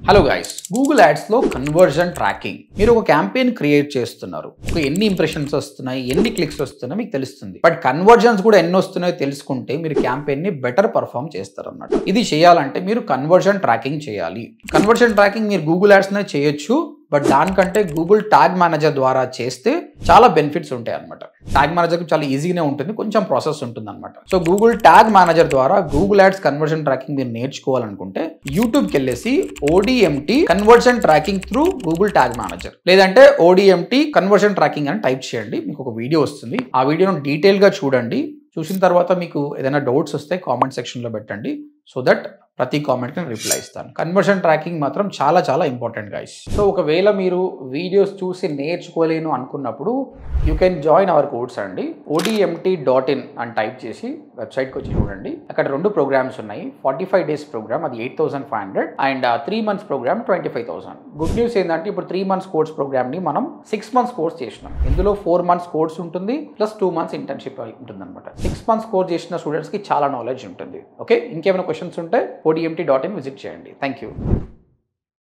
Hello guys, Google ads లో conversion tracking. మీరు ఒక క్యాంపెయిన్ క్రియేట్ చేస్తున్నారు, ఎన్ని ఇంప్రెషన్స్ వస్తున్నాయి, ఎన్ని క్లిక్స్ వస్తున్నాయి మీకు తెలుస్తుంది. బట్ కన్వర్జన్స్ కూడా ఎన్ని వస్తున్నాయో తెలుసుకుంటే మీరు క్యాంపెయిన్ ని బెటర్ పర్ఫామ్ చేస్తారు అన్నమాట. ఇది చేయాలంటే మీరు కన్వర్జన్ ట్రాకింగ్ చేయాలి. కన్వర్జన్ ట్రాకింగ్ మీరు గూగుల్ యాడ్స్ నే చేయొచ్చు, బట్ దానికంటే గూగుల్ ట్యాగ్ మేనేజర్ ద్వారా చేస్తే చాలా బెనిఫిట్స్ ఉంటాయి అనమాట. ట్యాగ్ మేనేజర్ చాలా ఈజీగానే ఉంటుంది, కొంచెం ప్రాసెస్ ఉంటుంది అనమాట. సో గూగుల్ ట్యాగ్ మేనేజర్ ద్వారా గూగుల్ యాడ్స్ కన్వర్జన్ ట్రాకింగ్ మీరు నేర్చుకోవాలనుకుంటే యూట్యూబ్కి వెళ్ళేసి ODMT conversion tracking through Google tag manager, లేదంటే ODMT కన్వర్జన్ ట్రాకింగ్ అని టైప్ చేయండి. మీకు ఒక వీడియో వస్తుంది. ఆ వీడియోను డీటెయిల్ గా చూడండి. చూసిన తర్వాత మీకు ఏదైనా డౌట్స్ వస్తే కామెంట్ సెక్షన్ లో పెట్టండి, సో దట్ ప్రతి కామెంట్కి నేను రిప్లై ఇస్తాను. కన్వర్జన్ ట్రాకింగ్ మాత్రం చాలా చాలా ఇంపార్టెంట్ గైస్. సో ఒకవేళ మీరు వీడియోస్ చూసి నేర్చుకోలేను అనుకున్నప్పుడు you can join hour course అండి. ODMT.in అని టైప్ చేసి వెబ్సైట్కి వచ్చి చూడండి. అక్కడ 2 ప్రోగ్రామ్స్ ఉన్నాయి. 45 days ప్రోగ్రామ్, అది 8,500, and 3 months programme 25,000. Good news ఏంటంటే ఇప్పుడు 3 months కోర్స్ ప్రోగ్రామ్ని మనం 6 months కోర్స్ చేసినాం. ఇందులో 4 months కోర్స్ ఉంటుంది, ప్లస్ 2 months ఇంటర్న్షిప్ ఉంటుంది అనమాట. 6 months కోర్స్ చేసిన స్టూడెంట్స్కి చాలా నాలెడ్జ్ ఉంటుంది. ఓకే, ఇంకేమైనా క్వశ్చన్స్ ఉంటే ODMT.in విజిట్ చేయండి. Thank you.